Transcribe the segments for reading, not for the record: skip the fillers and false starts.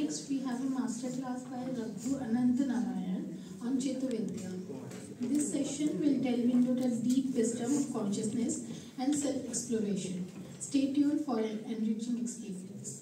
Next, we have a master class by Raghu Ananthanarayanan on Chitta Vidya. This session will delve into the deep wisdom of consciousness and self-exploration. Stay tuned for an enriching experience.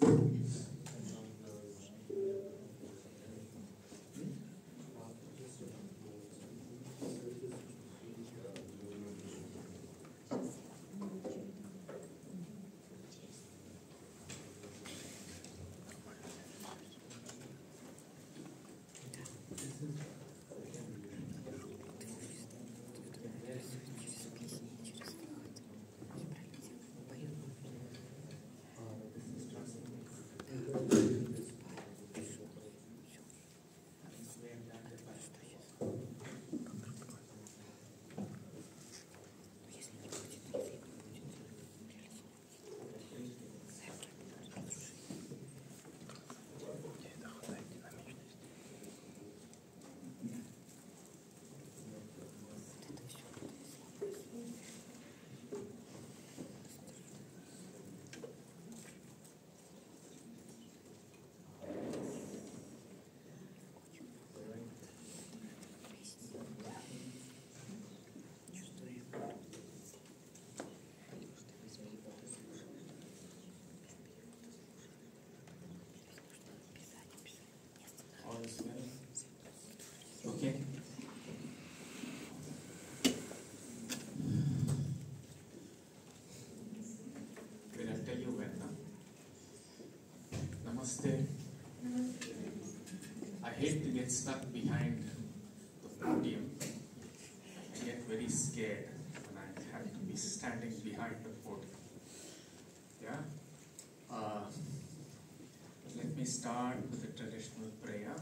Okay. Will I tell you when now? Namaste. I hate to get stuck behind the podium. I get very scared when I have to be standing behind the podium. Yeah? Let me start with the traditional prayer.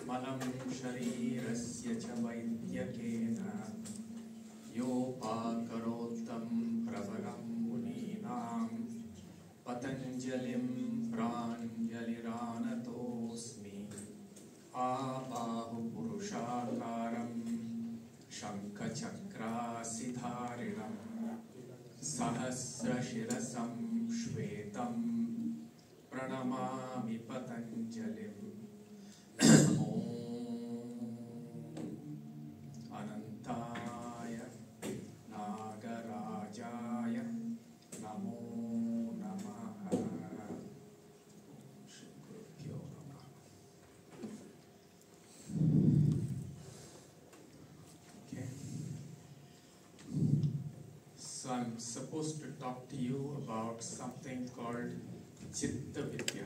Malam sharirasya cha vaidyakena yopakarotam pravaram muninam patanjalim pranjaliranatosmi abahu purushakaram shankhachakrasidhariram sahasrashirasam shvetam pranamami patanjalim. Anantaya Nagarajaya Namo Namaha. Okay. So I'm supposed to talk to you about something called Chitta Vidya.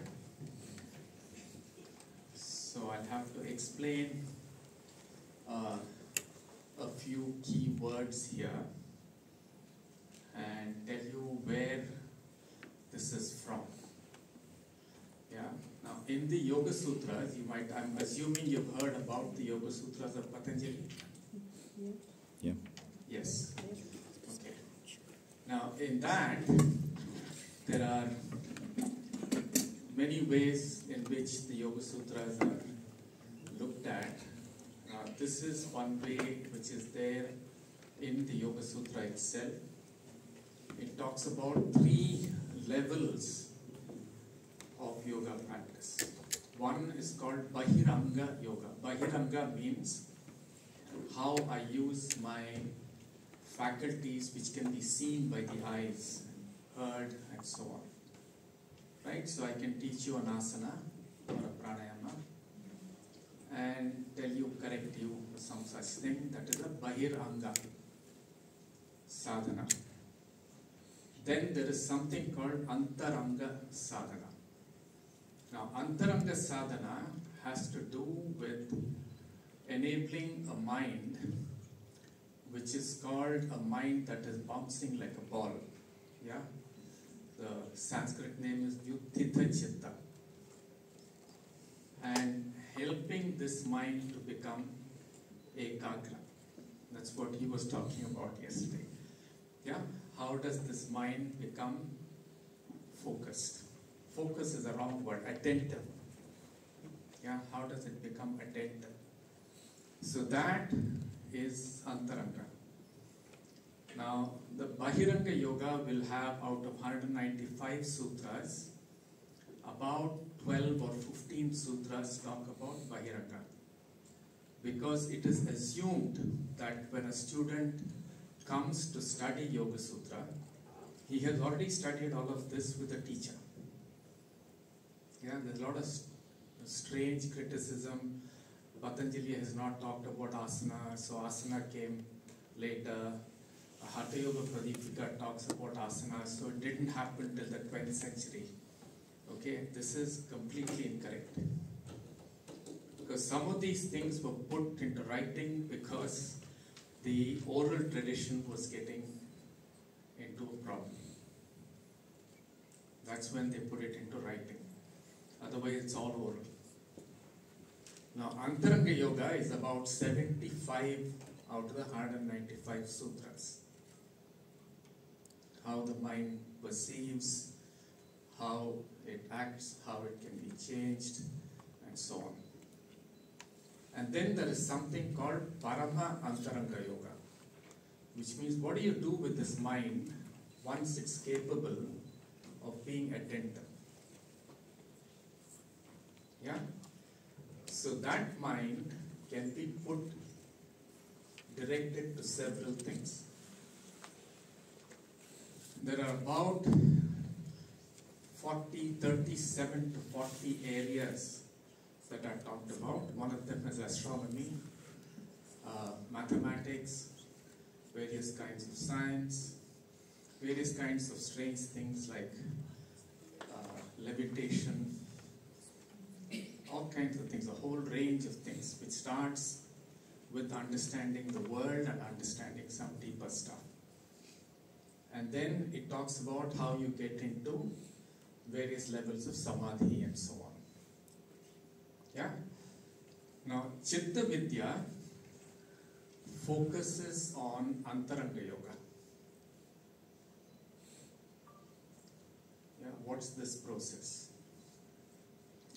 So I'll have to explain a few key words here and tell you where this is from. Yeah. Now in the Yoga Sutras, I'm assuming you've heard about the Yoga Sutras of Patanjali? Yeah. Yes. Okay. Now in that, there are many ways in which the Yoga Sutras are looked at. This is one way which is there in the Yoga Sutra itself. It talks about 3 levels of yoga practice. One is called Bahiranga Yoga. Bahiranga means how I use my faculties which can be seen by the eyes, heard, and so on. Right? So I can teach you an asana or a pranayama and tell you, correct you some such thing. That is a Bahiranga sadhana. Then there is something called Antaranga sadhana. Now Antaranga sadhana has to do with enabling a mind which is called a mind that is bouncing like a ball. Yeah? The Sanskrit name is Vyuttita Chitta. And helping this mind to become ekagra. That's what he was talking about yesterday. Yeah? How does this mind become focused? Focus is a wrong word, attentive. Yeah? How does it become attentive? So that is Antaranga. Now, the Bahiranga Yoga will have out of 195 sutras, about 12 or 15 sutras talk about Bahiranga. Because it is assumed that when a student comes to study Yoga Sutra, he has already studied all of this with a teacher. Yeah, there's a lot of strange criticism. Patanjali has not talked about asana, so asana came later. Hatha Yoga Pradipika talks about asana, so it didn't happen till the 20th century. Okay, this is completely incorrect. Because some of these things were put into writing because the oral tradition was getting into a problem. That's when they put it into writing. Otherwise, it's all oral. Now, Antaranga Yoga is about 75 out of the 195 sutras. How the mind perceives, how it acts, how it can be changed, and so on. And then there is something called Parama Antaranga Yoga, which means what do you do with this mind once it's capable of being attentive? Yeah? So that mind can be directed to several things. There are about 37 to 40 areas that I talked about. One of them is astronomy, mathematics, various kinds of science, various kinds of strange things like levitation, all kinds of things, a whole range of things, which starts with understanding the world and understanding some deeper stuff. And then it talks about how you get into various levels of samadhi and so on. Yeah? Now, Chitta Vidya focuses on Antaranga Yoga. Yeah, what's this process?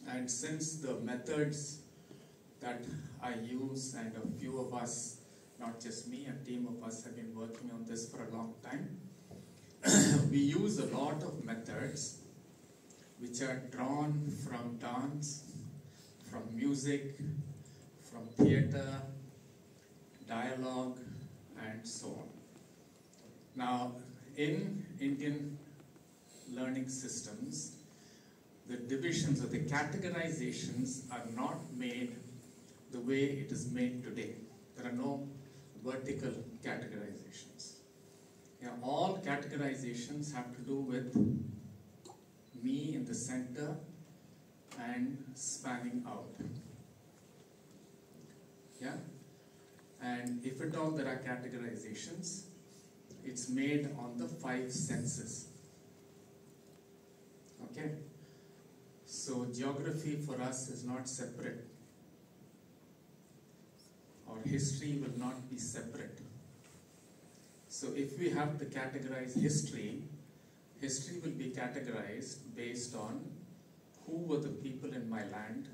And since the methods that I use, and a few of us, not just me, a team of us have been working on this for a long time, we use a lot of methods which are drawn from dance, from music, from theater, dialogue, and so on. Now, in Indian learning systems, the divisions or the categorizations are not made the way it is made today. There are no vertical categorizations. Yeah, all categorizations have to do with me in the center and spanning out. Yeah? And if at all there are categorizations, it's made on the 5 senses. Okay? So geography for us is not separate. Or history will not be separate. So if we have to categorize history, history will be categorized based on who were the people in my land,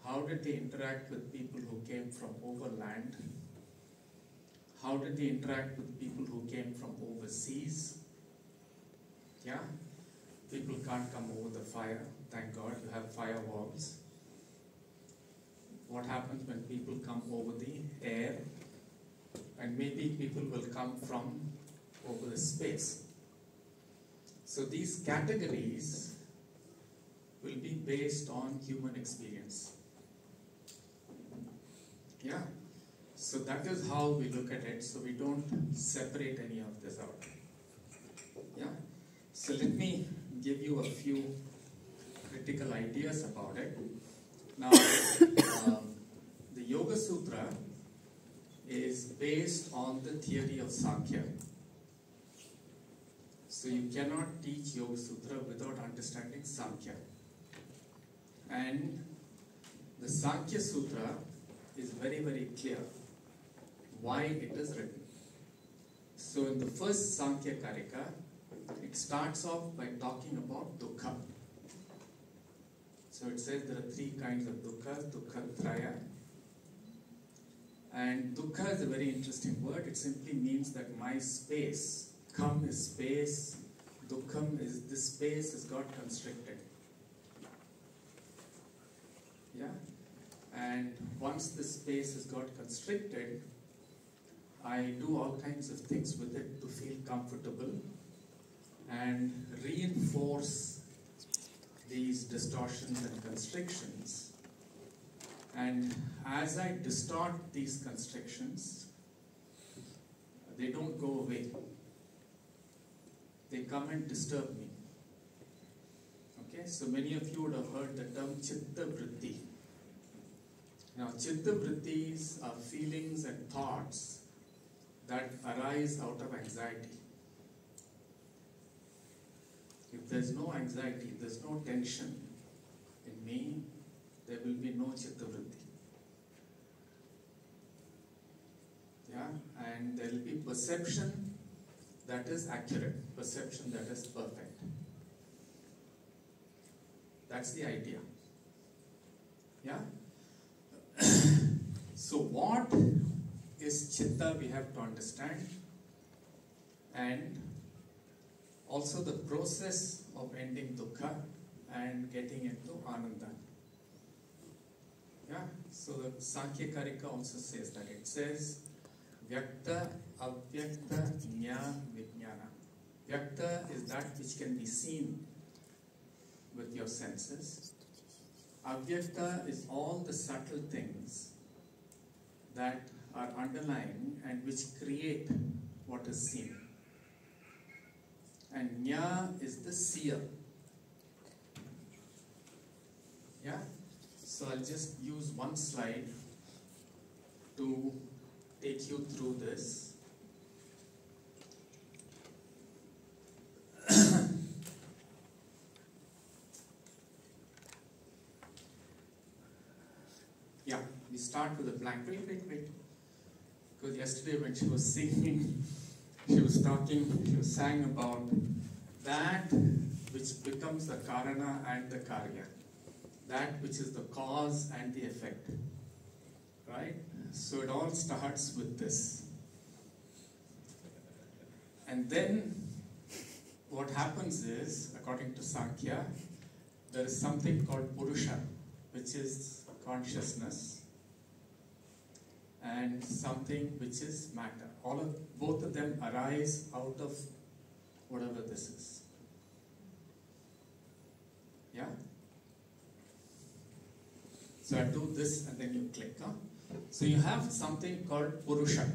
how did they interact with people who came from overland, how did they interact with people who came from overseas. Yeah? People can't come over the fire, thank God you have firewalls. What happens when people come over the air? And maybe people will come from over the space. So these categories will be based on human experience. Yeah? So that is how we look at it, so we don't separate any of this out. Yeah? So let me give you a few critical ideas about it. Now, the Yoga Sutra is based on the theory of Sankhya. So you cannot teach Yoga Sutra without understanding Sankhya. And the Sankhya Sutra is very, very clear why it is written. So in the first Sankhya Karika, it starts off by talking about dukkha. So it says there are three kinds of dukkha, dukkhatraya. And dukkha is a very interesting word. It simply means that my space, kham is space, dukkham is this space is got constricted. Yeah? And once this space has got constricted, I do all kinds of things with it to feel comfortable and reinforce these distortions and constrictions. And as I distort these constrictions, they don't go away. They come and disturb me. Okay, so many of you would have heard the term Chitta vritti. Now, Chitta vrittis are feelings and thoughts that arise out of anxiety. If there's no anxiety, if there's no tension in me, there will be no Chitta vritti. Yeah, and there will be perception that is accurate, perception that is perfect. That's the idea. Yeah? So what is Chitta we have to understand, and also the process of ending dukkha and getting into ananda. Yeah, so the Sankhya Karika also says that. It says Vyakta, Avyakta, Jnana, Vijnana. Vyakta is that which can be seen with your senses. Avyakta is all the subtle things that are underlying and which create what is seen. And Jnana is the seer. Yeah? So I'll just use one slide to take you through this. Yeah, we start with a blank. Wait. Because yesterday when she was singing, she was sang about that which becomes the karana and the karya. That which is the cause and the effect. Right? So it all starts with this. And then what happens is, according to Sankhya, there is something called Purusha, which is consciousness, and something which is matter. Both of them arise out of whatever this is. Yeah? So I do this and then you click. Huh? So you have something called Purusha.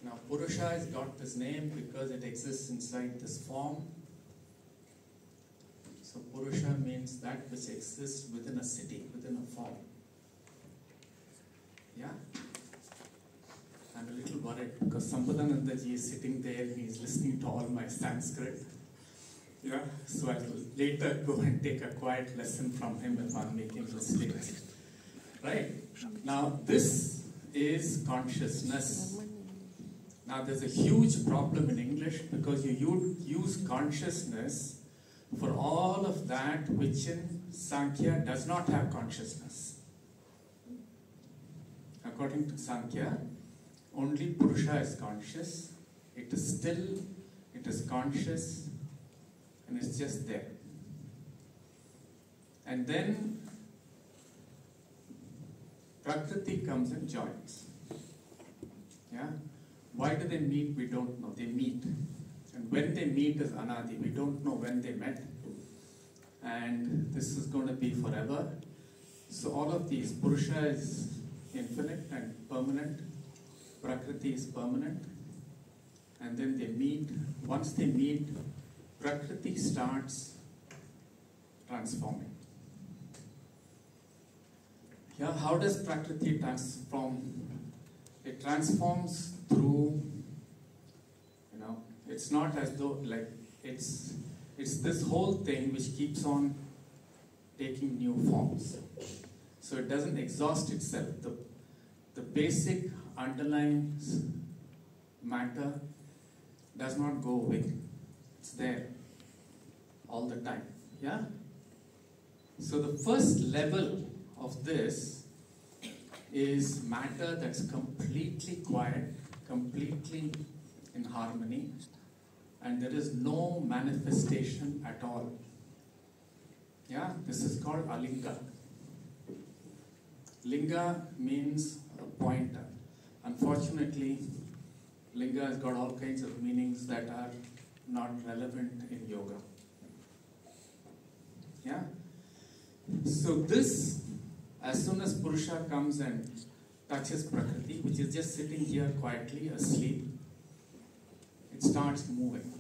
Now Purusha has got this name because it exists inside this form. So Purusha means that which exists within a city, within a form. Yeah? I'm a little worried because Sampadanandaji is sitting there, he is listening to all my Sanskrit. Yeah? So I will later go and take a quiet lesson from him if I'm making mistakes. Right? Now this is consciousness. Now there's a huge problem in English because you use consciousness for all of that which in Sankhya does not have consciousness. According to Sankhya, only Purusha is conscious, it is still, it is conscious, and it's just there. And then Prakriti comes and joins. Yeah? Why do they meet? We don't know. They meet. And when they meet is Anadi. We don't know when they met. And this is going to be forever. So all of these, Purusha is infinite and permanent. Prakriti is permanent. And then they meet. Once they meet, Prakriti starts transforming. Yeah, how does Prakriti transform? It transforms through, it's not as though like it's this whole thing which keeps on taking new forms. So it doesn't exhaust itself. The basic underlying matter does not go away. It's there all the time. Yeah? So the first level of this is matter that's completely quiet, completely in harmony, and there is no manifestation at all. Yeah? This is called alinga. Linga means a pointer. Unfortunately, linga has got all kinds of meanings that are not relevant in yoga. Yeah? So this, as soon as Purusha comes and touches Prakriti, which is just sitting here quietly asleep, it starts moving.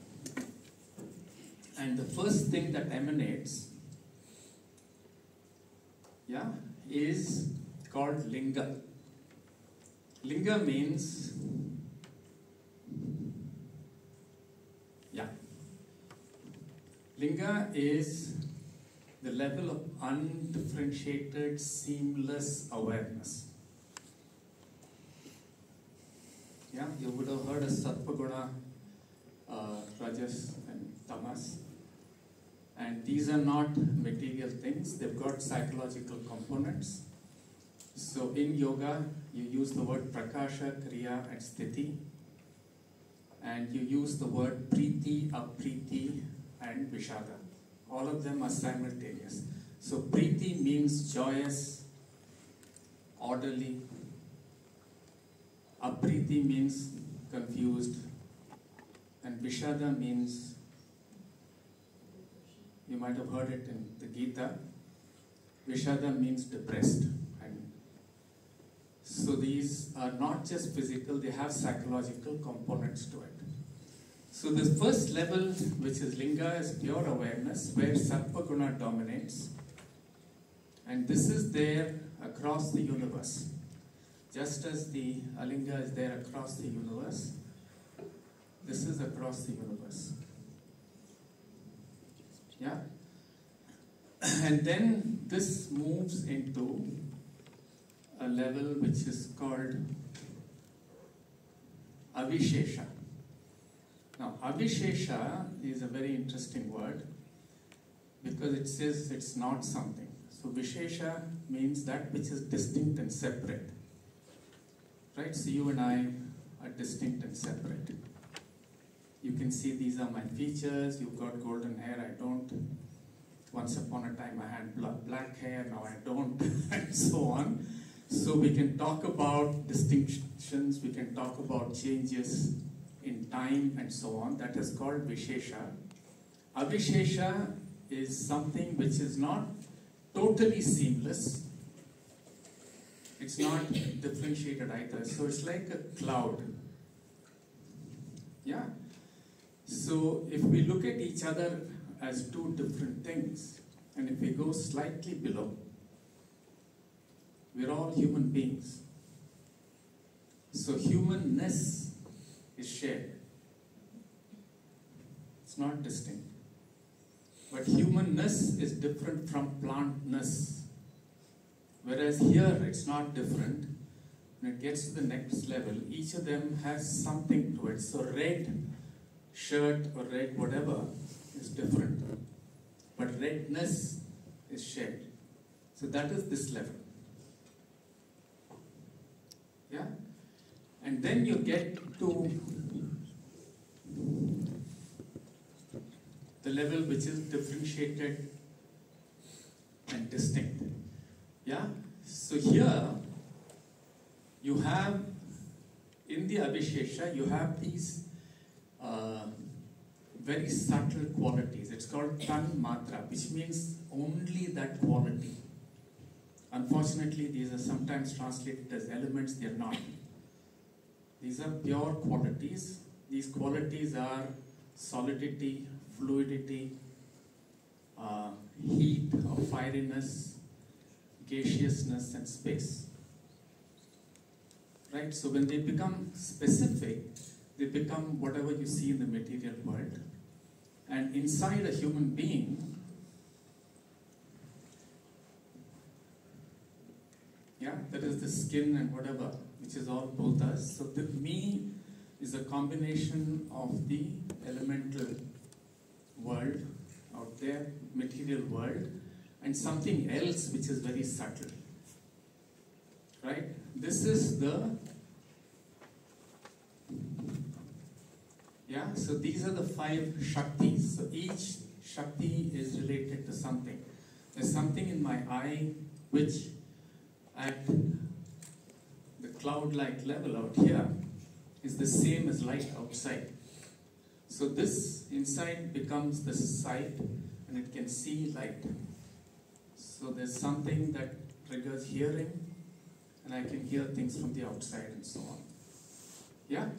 And the first thing that emanates, yeah, is called linga. Linga means, yeah, linga is the level of undifferentiated, seamless awareness. Yeah, you would have heard of Sattva-guna, Rajas and Tamas. And these are not material things, they've got psychological components. So in yoga, you use the word prakasha, kriya and sthiti. And you use the word priti, apriti and vishada. All of them are simultaneous. So priti means joyous, orderly. Apriti means confused. And vishada means, you might have heard it in the Gita, vishada means depressed. And so these are not just physical, they have psychological components to it. So this first level, which is linga, is pure awareness, where sattva guna dominates. And this is there across the universe. Just as the alinga is there across the universe, this is across the universe. Yeah? And then this moves into a level which is called avishesha. Now, avishesha is a very interesting word because it says it's not something. So, vishesha means that which is distinct and separate. Right? So, you and I are distinct and separate. You can see these are my features. You've got golden hair, I don't. Once upon a time I had black hair, now I don't, and so on. So we can talk about distinctions, we can talk about changes in time and so on. That is called vishesha. Avishesha is something which is not totally seamless. It's not differentiated either. So it's like a cloud. Yeah. So if we look at each other as two different things, and if we go slightly below, we're all human beings. So humanness is shared. It's not distinct. But humanness is different from plantness. Whereas here it's not different. When it gets to the next level, each of them has something to it. So red shirt or red whatever is different. But redness is shared. So that is this level. Yeah? And then you get to the level which is differentiated and distinct. Yeah? So here you have, in the avishesha, you have these very subtle qualities. It's called tan matra, which means only that quality. Unfortunately, these are sometimes translated as elements. They are not. These are pure qualities. These qualities are solidity, fluidity, heat or fieriness, gaseousness and space. Right? So when they become specific, they become whatever you see in the material world. And inside a human being, yeah, that is the skin and whatever, which is all bhutas. So the me is a combination of the elemental world out there, material world, and something else which is very subtle. Right? This is the, yeah, so these are the 5 Shaktis. So each Shakti is related to something. There's something in my eye which at the cloud-like level out here is the same as light outside. So this inside becomes the sight and it can see light. So there's something that triggers hearing and I can hear things from the outside and so on. Yeah?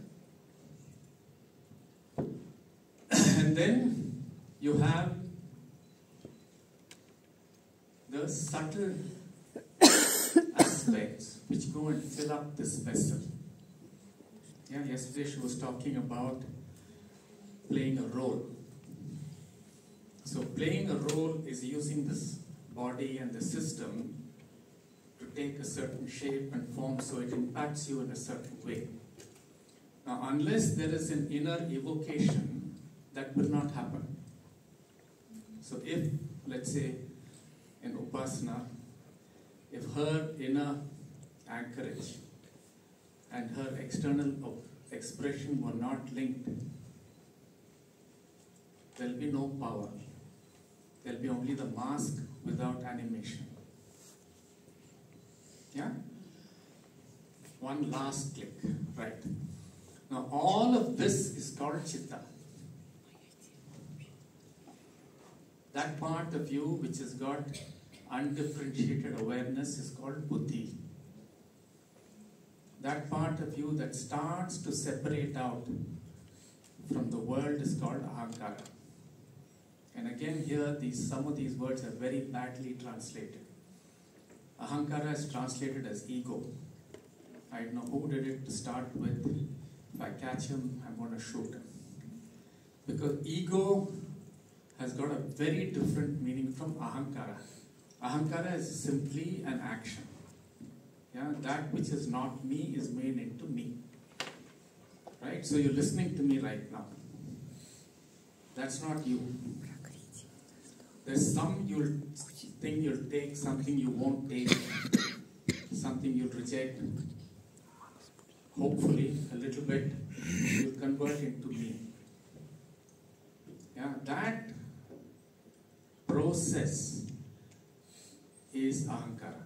And then you have the subtle aspects which go and fill up this vessel. Yeah, yesterday she was talking about playing a role. So playing a role is using this body and the system to take a certain shape and form so it impacts you in a certain way. Now unless there is an inner evocation, that will not happen. So if, let's say, in Upasana, if her inner anchorage and her external expression were not linked, there will be no power. There will be only the mask without animation. Yeah? One last click, right? Now all of this is called Chitta. That part of you which has got undifferentiated awareness is called Buddhi. That part of you that starts to separate out from the world is called Ahankara. And again here, some of these words are very badly translated. Ahankara is translated as ego. I don't know who did it to start with. If I catch him, I'm going to shoot him. Because ego has got a very different meaning from Ahankara. Ahankara is simply an action. Yeah, that which is not me is made into me. Right? So you're listening to me right now. That's not you. There's some thing you'll take, something you won't take, something you'll reject. Hopefully, a little bit, you'll convert into me. Yeah, that process is Ahankara.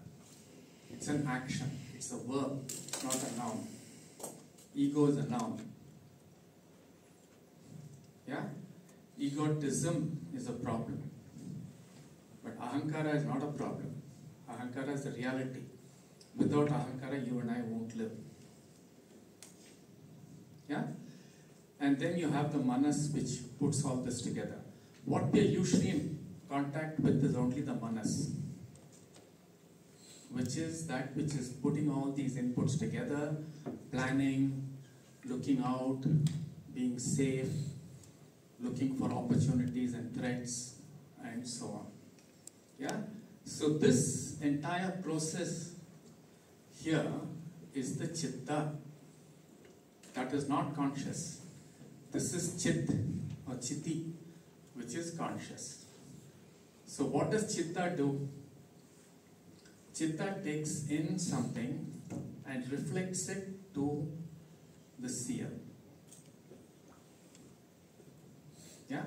It's an action, it's a verb, not a noun. Ego is a noun. Yeah? Egotism is a problem. But Ahankara is not a problem. Ahankara is a reality. Without Ahankara, you and I won't live. Yeah? And then you have the Manas which puts all this together. What we are usually in contact with is only the Manas, which is that which is putting all these inputs together, planning, looking out, being safe, looking for opportunities and threats, and so on. Yeah? So this entire process here is the Chitta. That is not conscious. This is Chit or Chitti, which is conscious. So what does Chitta do? Chitta takes in something and reflects it to the seer. Yeah?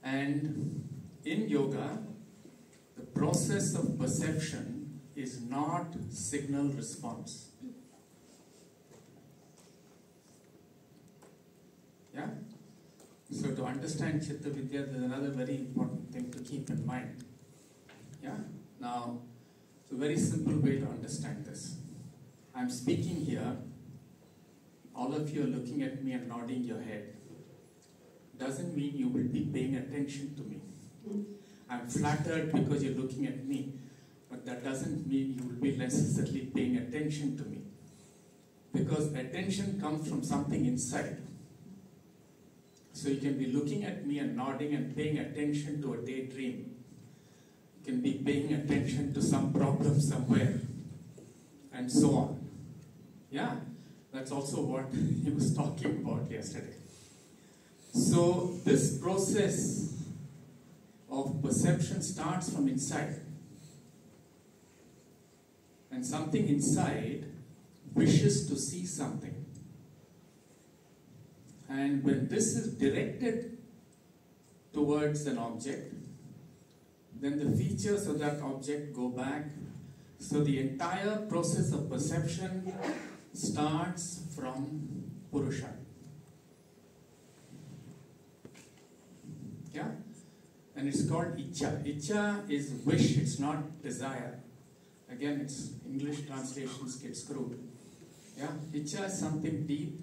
And in yoga, the process of perception is not signal response. Yeah? So to understand Chitta Vidya, there's another very important thing to keep in mind. Yeah? Now, it's a very simple way to understand this. I'm speaking here, all of you are looking at me and nodding your head. Doesn't mean you will be paying attention to me. I'm flattered because you're looking at me, but that doesn't mean you will be necessarily paying attention to me. Because attention comes from something inside. So you can be looking at me and nodding and paying attention to a daydream. You can be paying attention to some problem somewhere, and so on. Yeah? That's also what he was talking about yesterday. So this process of perception starts from inside. And something inside wishes to see something. And when this is directed towards an object, then the features of that object go back. So the entire process of perception starts from Purusha. Yeah? And it's called Icha. Icha is wish, it's not desire. Again, it's English translations get screwed. Yeah? Icha is something deep.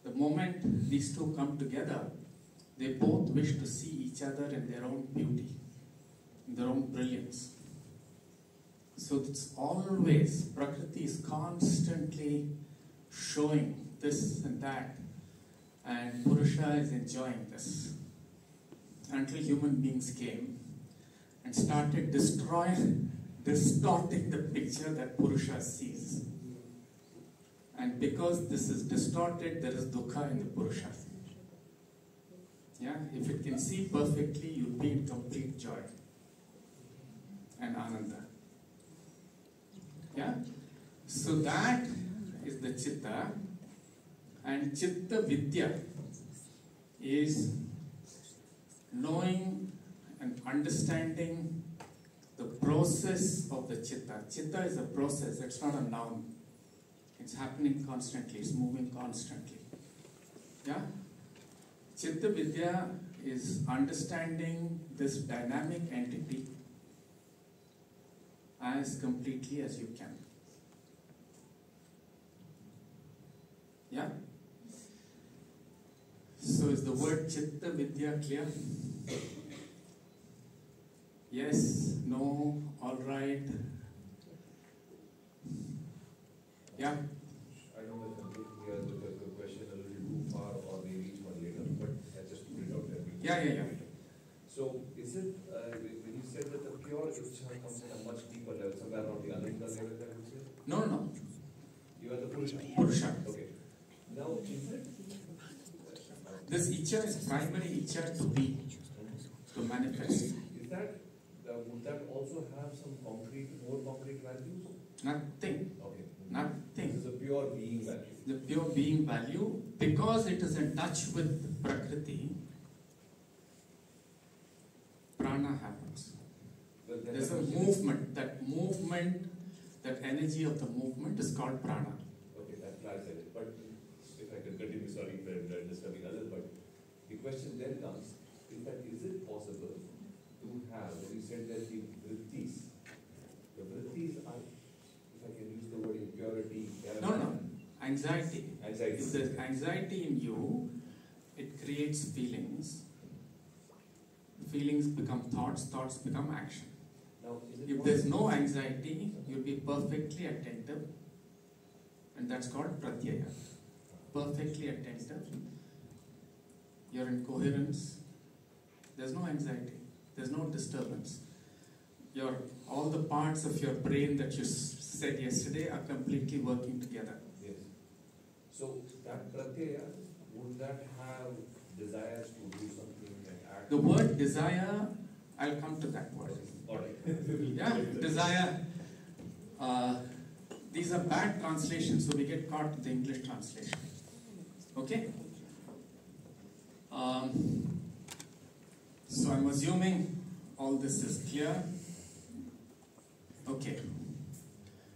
The moment these two come together, they both wish to see each other in their own beauty, in their own brilliance. So it's always, Prakriti is constantly showing this and that, and Purusha is enjoying this. Until human beings came and started distorting the picture that Purusha sees. And because this is distorted, there is dukkha in the Purusha. Yeah? If it can see perfectly, you'll be in complete joy and ananda. Yeah? So that is the Chitta. And Chitta Vidya is knowing and understanding the process of the Chitta. Chitta is a process, it's not a noun. It's happening constantly, it's moving constantly. Yeah? Chitta Vidya is understanding this dynamic entity as completely as you can. Yeah? So is the word Chitta Vidya clear? Yes, no, all right. Yeah? I don't know if I'm looking here the question a little too far or maybe each one later, but I just put it out there. Yeah. So is it, when you said that the pure Icha comes at a much deeper level, somewhere around the Ananta level, I would say? No. You are the Purusha? Purusha. Okay. Now, is it? This Icha is primary Icha to be, to manifest. Is that, would that also have some more concrete values? Nothing. Okay. Nothing. This is a pure being value. The pure being value, because it is in touch with Prakriti, prana happens. Well, then There's a movement. That energy of the movement is called prana. Okay, that clarifies it. But if I can continue, sorry for disturbing others, but the question then comes, is it possible to have, when you said that the vrittis are, if I can use the word impurity. No. Anxiety. Anxiety. If there's anxiety in you, it creates feelings. Feelings become thoughts, thoughts become action. Now, If there's no anxiety, you'll be perfectly attentive, and that's called pratyaya. Perfectly attentive. You're in coherence. There's no anxiety. There's no disturbance. All the parts of your brain that you said yesterday are completely working together. Yes. So that pratyaya, would that have desires to do something and act? The word desire, I'll come to that word. All right. Yeah, desire. These are bad translations, so we get caught with the English translation. Okay? So I'm assuming all this is clear. Okay.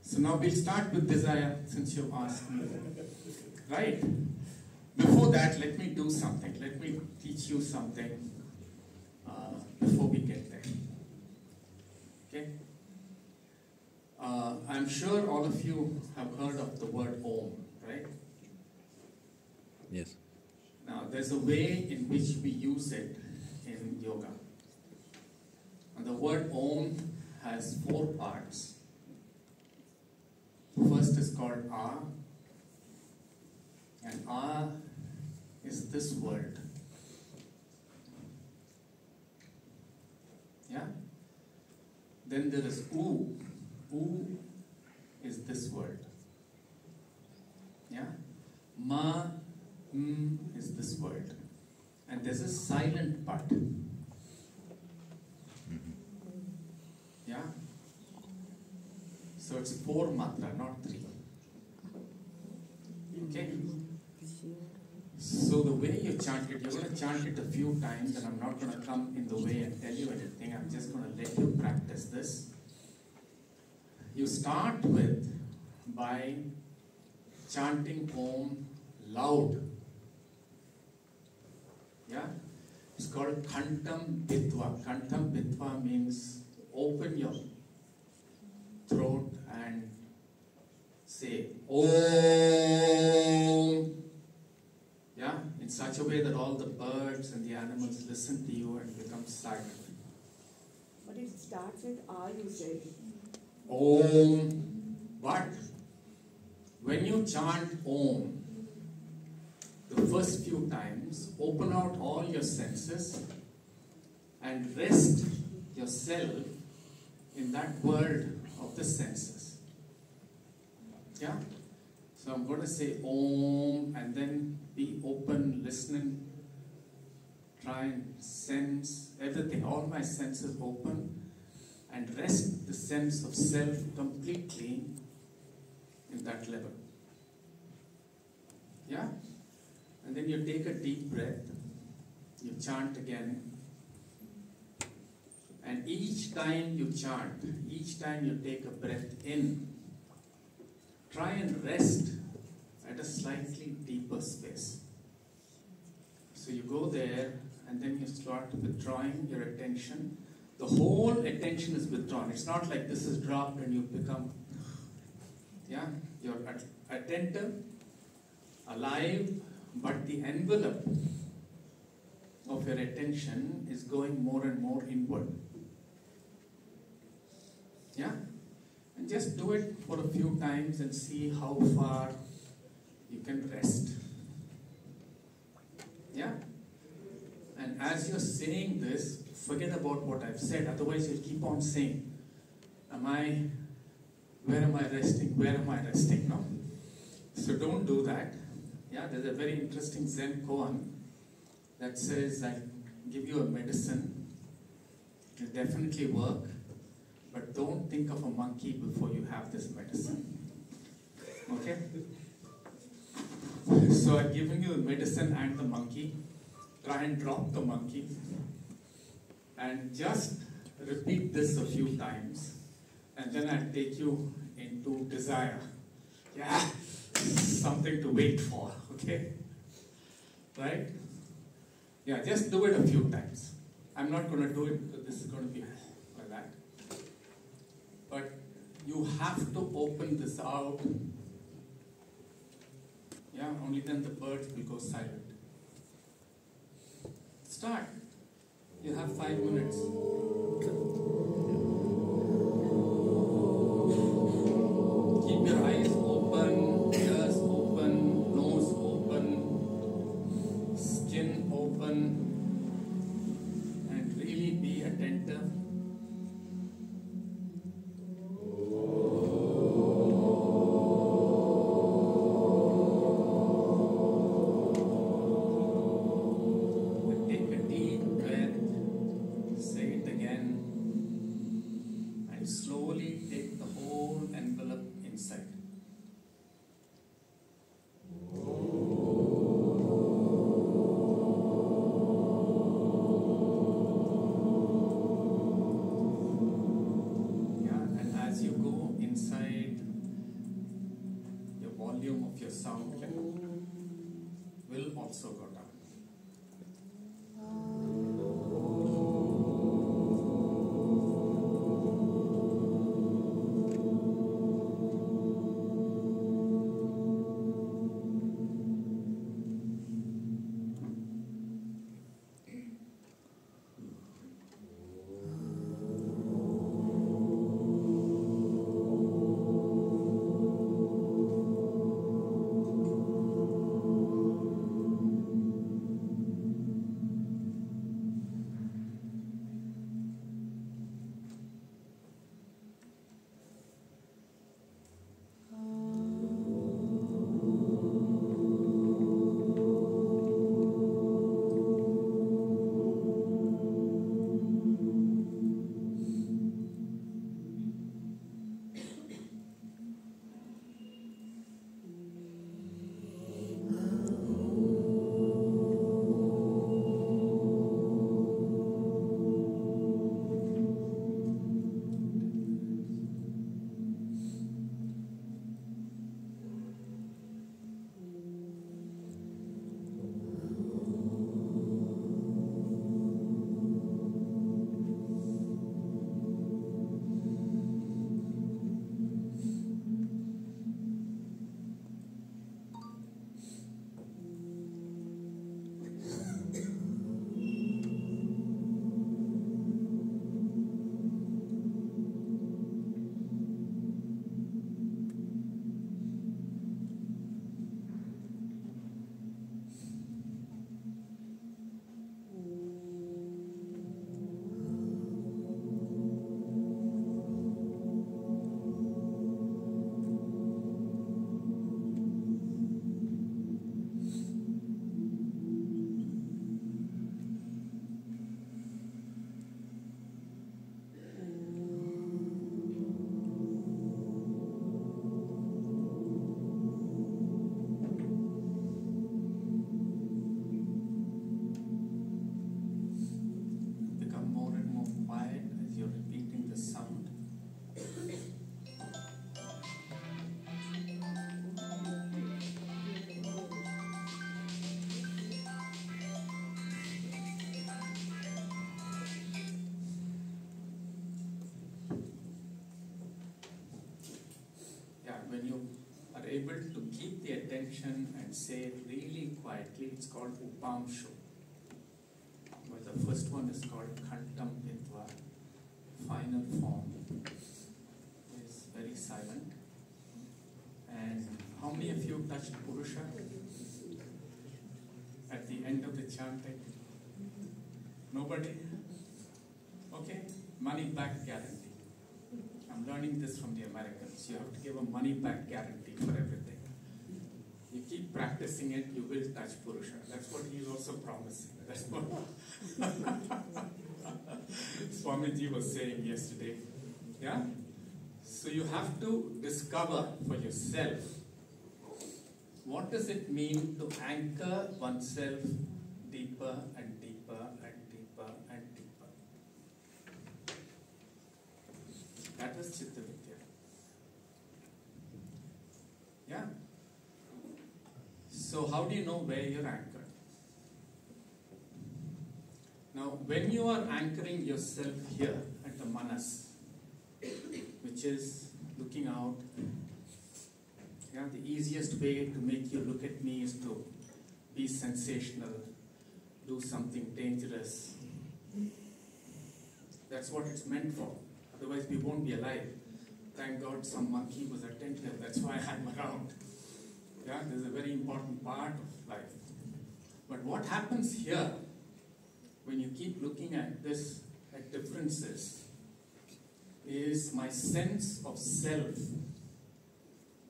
So now we'll start with desire, since you've asked me. Right? Before that, let me do something. Let me teach you something before we get there. Okay? I'm sure all of you have heard of the word Om, right? Yes. Now, there's a way in which we use it in yoga. And the word Om has 4 parts. The first is called A, and A is this word. Yeah? Then there is U. U is this word. Yeah? Ma, is this word. And there's a silent part. Yeah? So it's 4 matra, not 3. Okay? So the way you chant it, you're going to chant it a few times, and I'm not going to come in the way and tell you anything. I'm just going to let you practice this. You start by chanting Om loud. Yeah? It's called Kantam Bitva. Kantam Bitva means open your throat and say Om. Yeah? In such a way that all the birds and the animals listen to you and become silent. But it starts with R, you said. Om. But when you chant Om, the first few times, open out all your senses and rest yourself in that world of the senses. Yeah? So I'm going to say Om and then be open, listening, try and sense everything, all my senses open, and rest the sense of self completely in that level. Yeah? And then you take a deep breath, you chant again, and each time you chant, each time you take a breath in, try and rest at a slightly deeper space. So you go there, and then you start withdrawing your attention. The whole attention is withdrawn. It's not like this is dropped and you become, yeah, you're attentive, alive, but the envelope of your attention is going more and more inward. Yeah? And just do it for a few times and see how far you can rest. Yeah? And as you're saying this, forget about what I've said, otherwise you'll keep on saying, where am I resting? Where am I resting? No? So don't do that. Yeah, there's a very interesting Zen koan that says, I give you a medicine, it will definitely work, but don't think of a monkey before you have this medicine. Okay? So I've given you the medicine and the monkey. Try and drop the monkey. And just repeat this a few times. And then I'll take you into desire. Yeah, something to wait for. Okay? Right? Yeah, just do it a few times. I'm not going to do it because this is going to be like that. But you have to open this out. Yeah, only then the birds will go silent. Start. You have 5 minutes. Keep your eyes open, ears open, nose open, skin open, and really be attentive. Sound level will also go down. able to keep the attention and say really quietly, it's called upamshu. Well, the first one is called khantam hitva, final form, is very silent. And how many of you touched Purusha at the end of the chanting? Nobody? Okay, money back guarantee. I'm learning this from the Americans. You have to give a money back guarantee for everything. You keep practicing it, you will touch Purusha. That's what he's also promising. That's what Swamiji was saying yesterday. Yeah? So you have to discover for yourself what does it mean to anchor oneself deeper and deeper and deeper and deeper. That is Chitta Vidya. Yeah? So how do you know where you're anchored? Now, when you are anchoring yourself here at the manas, which is looking out, yeah, the easiest way to make you look at me is to be sensational, do something dangerous. That's what it's meant for. Otherwise, we won't be alive. Thank God some monkey was attentive. That's why I'm around. Yeah, this is a very important part of life. But what happens here, when you keep looking at this, at differences, is my sense of self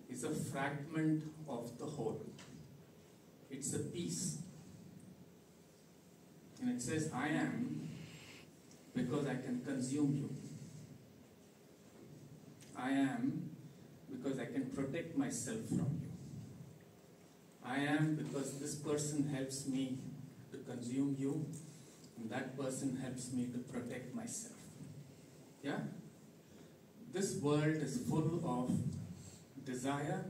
is a fragment of the whole. It's a piece. And it says, I am because I can consume you. I am because I can protect myself from you. I am because this person helps me to consume you, and that person helps me to protect myself. Yeah? This world is full of desire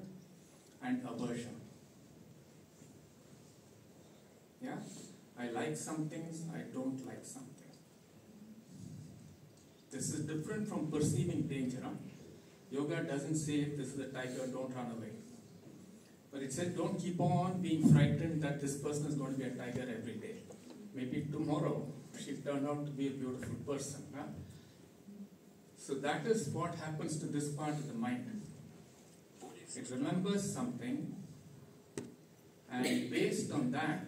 and aversion. Yeah? I like some things, I don't like something. This is different from perceiving danger. Huh? Yoga doesn't say, this is a tiger, don't run away. But it said, don't keep on being frightened that this person is going to be a tiger every day. Maybe tomorrow, she turned out to be a beautiful person. Huh? So that is what happens to this part of the mind. It remembers something, and based on that,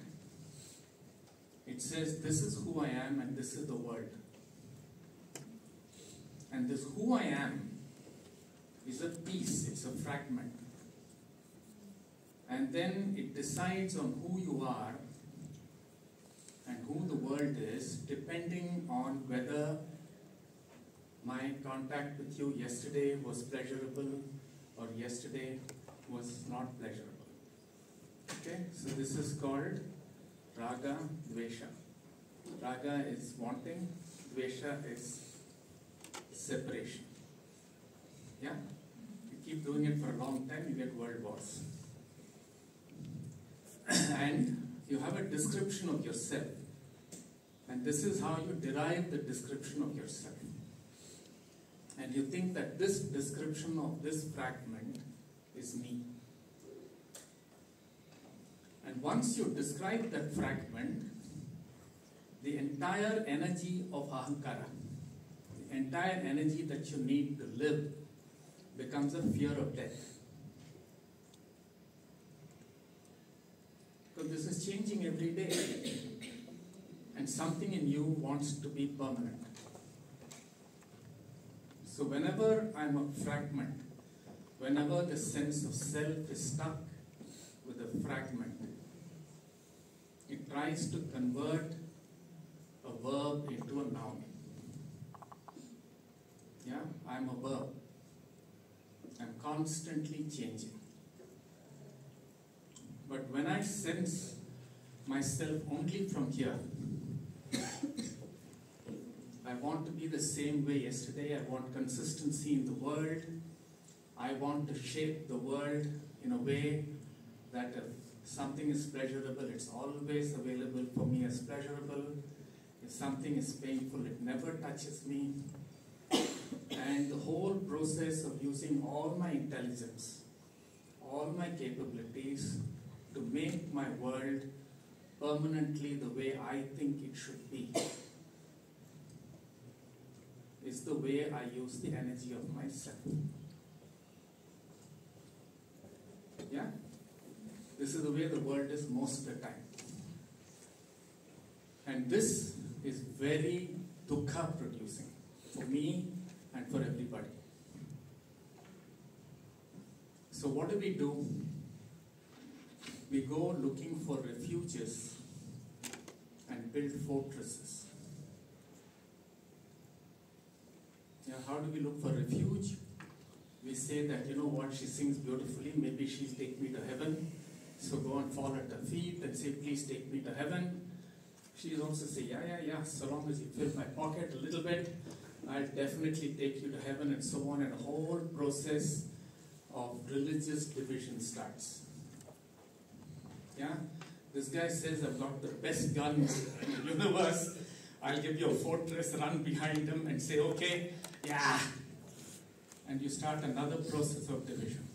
it says, this is who I am and this is the world. And this who I am is a piece, it's a fragment. And then it decides on who you are and who the world is, depending on whether my contact with you yesterday was pleasurable or yesterday was not pleasurable. Okay, so this is called Raga, Dvesha. Raga is wanting, Dvesha is separation. Yeah? You keep doing it for a long time, you get world wars. And you have a description of yourself. And this is how you derive the description of yourself. And you think that this description of this fragment is me. And once you describe that fragment, the entire energy of ahankara, the entire energy that you need to live, becomes a fear of death. Because this is changing every day. And something in you wants to be permanent. So whenever I'm a fragment, whenever the sense of self is stuck with a fragment, it tries to convert a verb into a noun. Yeah, I'm a verb. I'm constantly changing. But when I sense myself only from here, I want to be the same way yesterday. I want consistency in the world. I want to shape the world in a way that if something is pleasurable, it's always available for me as pleasurable. If something is painful, it never touches me. And the whole process of using all my intelligence, all my capabilities to make my world permanently the way I think it should be. Is the way I use the energy of myself. Yeah? This is the way the world is most of the time. And this is very dukkha producing for me and for everybody. So what do? We go looking for refuges and build fortresses. Yeah, how do we look for refuge? We say that, you know what, she sings beautifully, maybe she'll take me to heaven. So go and fall at her feet and say, please take me to heaven. She'll also say, yeah, so long as you fill my pocket a little bit, I'll definitely take you to heaven, and so on, and a whole process of religious division starts. Yeah? This guy says, I've got the best guns in the universe. I'll give you a fortress, run behind him and say, okay, yeah. And you start another process of division.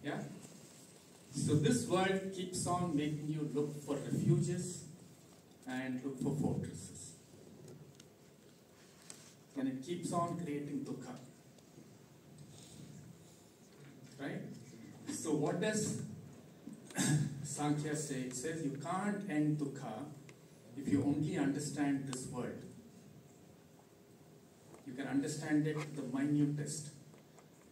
Yeah? So this world keeps on making you look for refuges and look for fortresses. And it keeps on creating dukkha. Right? So what does Sankhya say? It says you can't end dukkha if you only understand this world. You can understand it to the minutest.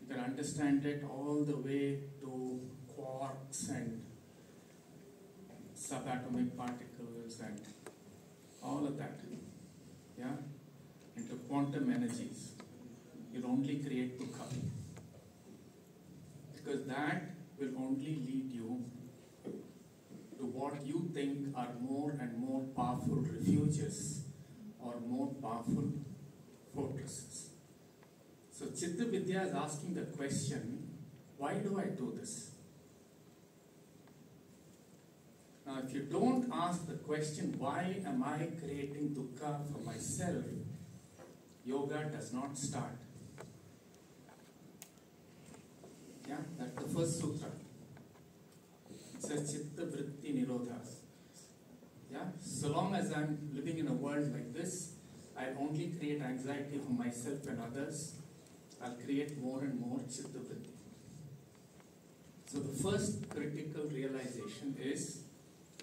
You can understand it all the way to quarks and subatomic particles and all of that. Yeah? Into quantum energies. You'll only create dukkha. Because that will only lead you to what you think are more and more powerful refuges or more powerful fortresses. So Chitta Vidya is asking the question, why do I do this? Now if you don't ask the question, why am I creating dukkha for myself, yoga does not start. Yeah, that's the first sutra. It says Chitta Vritti Nirodha. Yeah, so long as I'm living in a world like this, I'll only create anxiety for myself and others. I'll create more and more Chitta Vritti. So the first critical realization is,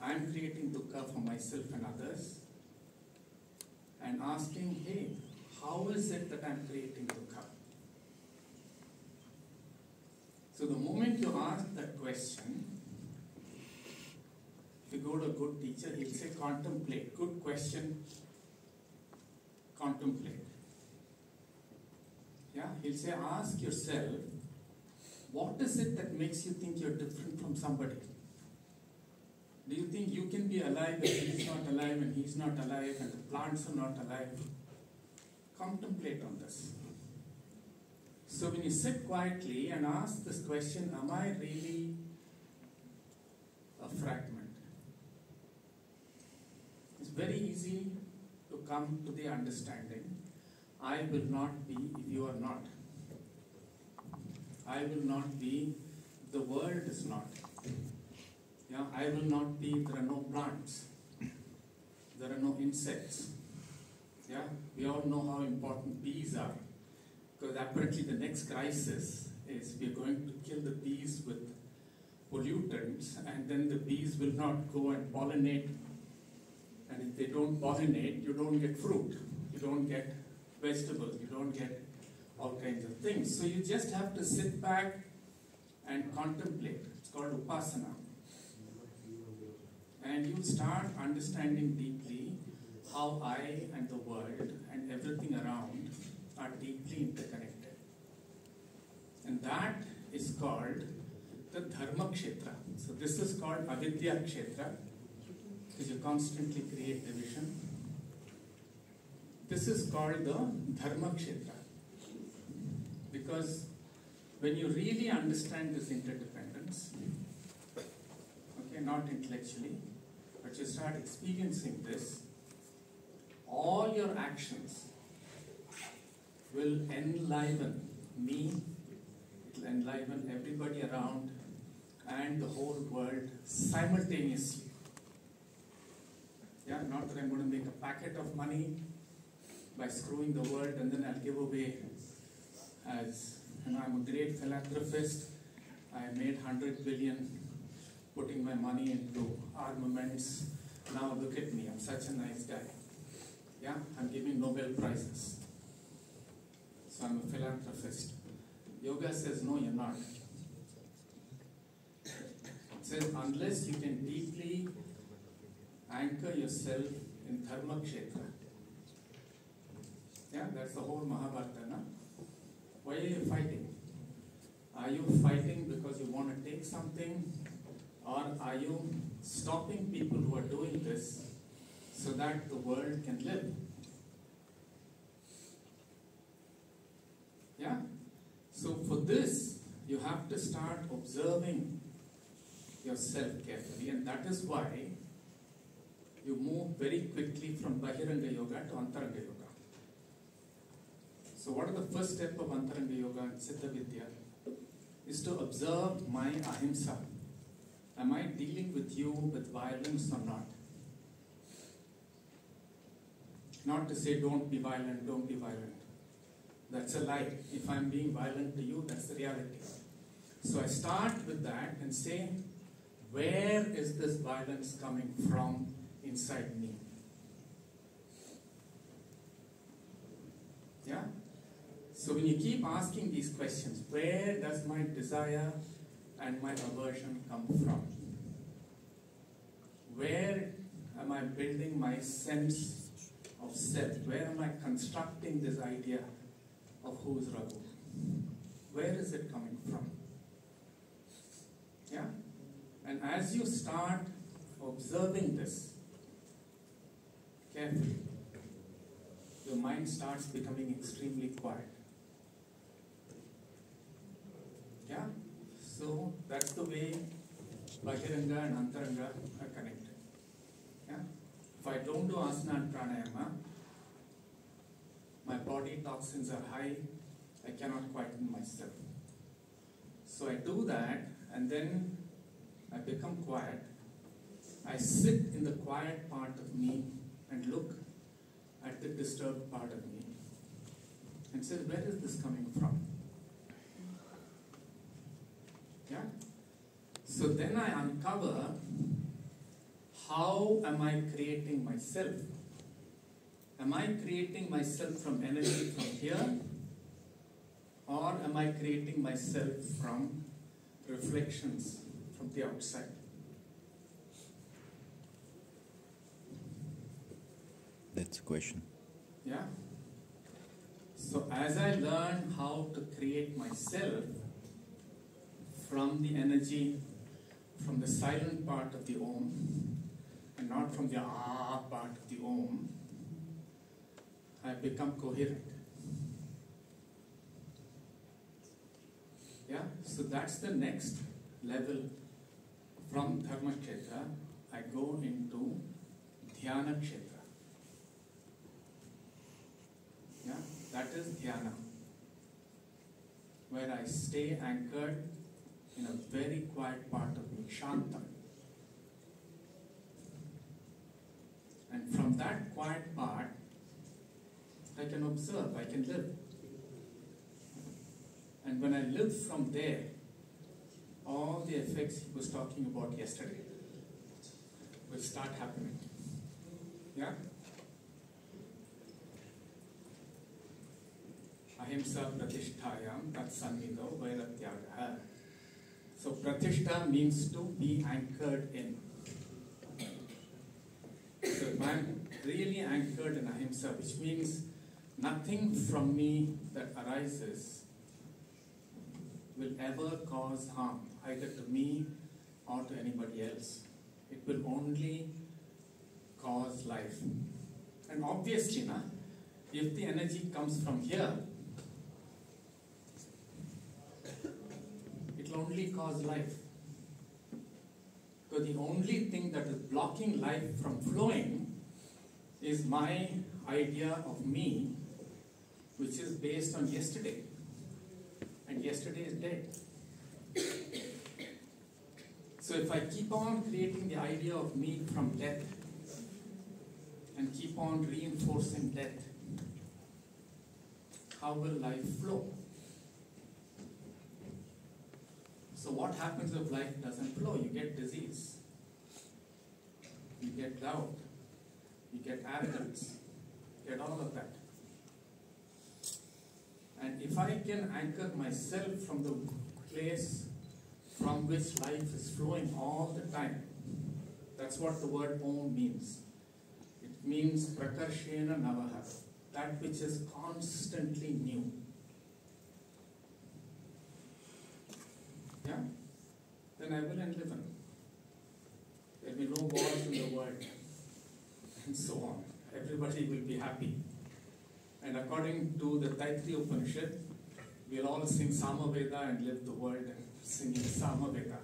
I'm creating dukkha for myself and others, and asking, hey, how is it that I'm creating dukkha? So the moment you ask that question, if you go to a good teacher, he'll say, contemplate. Good question, contemplate. Yeah, he'll say, ask yourself, what is it that makes you think you're different from somebody? Do you think you can be alive and he's not alive, and he's not alive, and the plants are not alive? Contemplate on this. So when you sit quietly and ask this question, am I really a fragment? It's very easy to come to the understanding, I will not be if you are not. I will not be, the world is not. Yeah, I will not be if there are no plants. There are no insects. Yeah, we all know how important bees are. Because apparently the next crisis is we are going to kill the bees with pollutants, and then the bees will not go and pollinate. And if they don't pollinate, you don't get fruit. You don't get vegetables. You don't get all kinds of things. So you just have to sit back and contemplate. It's called upasana. And you start understanding deeply how I and the world and everything around are deeply interconnected. And that is called the dharma kshetra. So this is called avidya kshetra, because you constantly create division. This is called the dharma kshetra, because when you really understand this interdependence, okay, not intellectually, but you start experiencing this, all your actions will enliven me, it will enliven everybody around and the whole world simultaneously. Yeah, not that I'm going to make a packet of money by screwing the world and then I'll give away as, I'm a great philanthropist. I made 100 billion putting my money into armaments. Now look at me, I'm such a nice guy. Yeah, I'm giving Nobel Prizes. So I'm a philanthropist. Yoga says, no, you're not. It says, unless you can deeply anchor yourself in Dharma Kshetra. Yeah, that's the whole Mahabharata, no? Why are you fighting? Are you fighting because you want to take something? Or are you stopping people who are doing this so that the world can live? Yeah? So for this, you have to start observing yourself carefully, and that is why you move very quickly from Bahiranga Yoga to Antaranga Yoga. So what are the first step of Antaranga Yoga and Chitta Vidya? Is to observe my ahimsa. Am I dealing with you with violence or not? Not to say don't be violent, don't be violent. That's a lie. If I'm being violent to you, that's the reality. So I start with that and say, where is this violence coming from inside me? Yeah? So when you keep asking these questions, where does my desire and my aversion come from? Where am I building my sense of self? Where am I constructing this idea of who is Raghu? Where is it coming from? Yeah? And as you start observing this carefully, your mind starts becoming extremely quiet. Yeah? So that's the way Bahiranga and Antaranga are connected. Yeah? If I don't do asana and pranayama, my body toxins are high, I cannot quieten myself. So I do that, and then I become quiet. I sit in the quiet part of me and look at the disturbed part of me and say, where is this coming from? Yeah? So then I uncover, how am I creating myself? Am I creating myself from energy from here? Or am I creating myself from reflections from the outside? That's the question. Yeah? So as I learn how to create myself from the energy, from the silent part of the Om, and not from the Ah part of the Om, I become coherent. Yeah? So that's the next level. From Dharma Kshetra, I go into Dhyana Kshetra. Yeah? That is Dhyana, where I stay anchored in a very quiet part of me, Shanta. And from that quiet part, I can observe, I can live. And when I live from there, all the effects he was talking about yesterday will start happening. Yeah? Ahimsa pratishtayam tat sannido vairatyagaha. So pratishta means to be anchored in. So if I'm really anchored in ahimsa, which means nothing from me that arises will ever cause harm, either to me or to anybody else. It will only cause life. And obviously, if the energy comes from here, it will only cause life. Because the only thing that is blocking life from flowing is my idea of me, which is based on yesterday. and yesterday is dead. So if I keep on creating the idea of me from death and keep on reinforcing death, how will life flow? So what happens if life doesn't flow? You get disease, you get doubt, you get arrogance, you get all of that. And if I can anchor myself from the place from which life is flowing all the time, that's what the word Om means. It means prakarshena navaha, that which is constantly new. Yeah? Then I will enliven. There will be no wars in the world, and so on. Everybody will be happy. And according to the Taittiriya Upanishad, we'll all sing Samaveda and live the world singing Samaveda.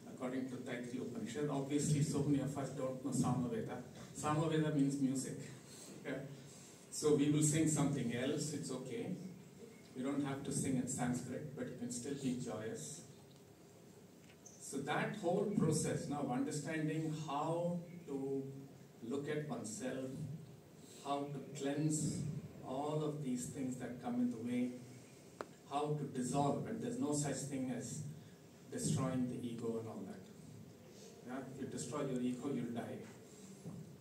According to Taittiriya Upanishad, obviously so many of us don't know Samaveda. Samaveda means music. Okay? So we will sing something else, it's okay. You don't have to sing in Sanskrit, but you can still be joyous. So that whole process now of understanding how to look at oneself, how to cleanse all of these things that come in the way, how to dissolve, and there's no such thing as destroying the ego and all that. Yeah? If you destroy your ego, you'll die.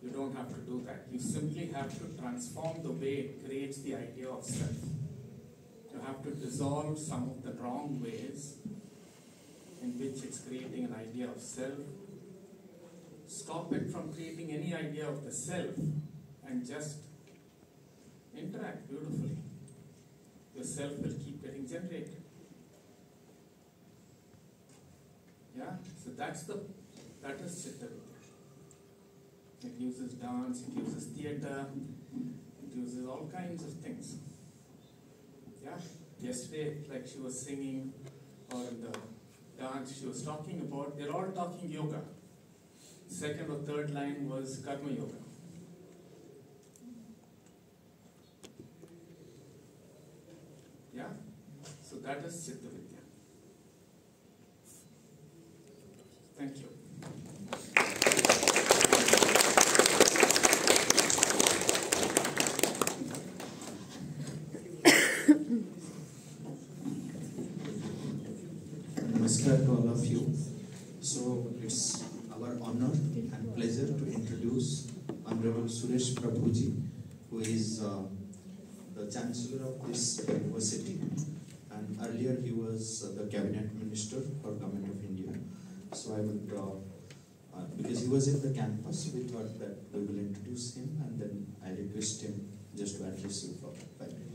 You don't have to do that. You simply have to transform the way it creates the idea of self. You have to dissolve some of the wrong ways in which it's creating an idea of self. Stop it from creating any idea of the self and just interact beautifully. Your self will keep getting generated. Yeah? So that is Chitta Vidya. It uses dance, it uses theatre, it uses all kinds of things. Yeah? Yesterday, like she was singing, or in the dance she was talking about, they're all talking yoga. Second or third line was karma yoga. Yeah? So that is Chitta Vidya. Thank you. Namaskar to all of you. So it's our honor and pleasure to introduce Honorable Suresh Prabhuji, who is the Chancellor of this university, and earlier he was the Cabinet Minister for Government of India. So I would, because he was in the campus, we thought that we will introduce him, and then I request him just to address you for 5 minutes.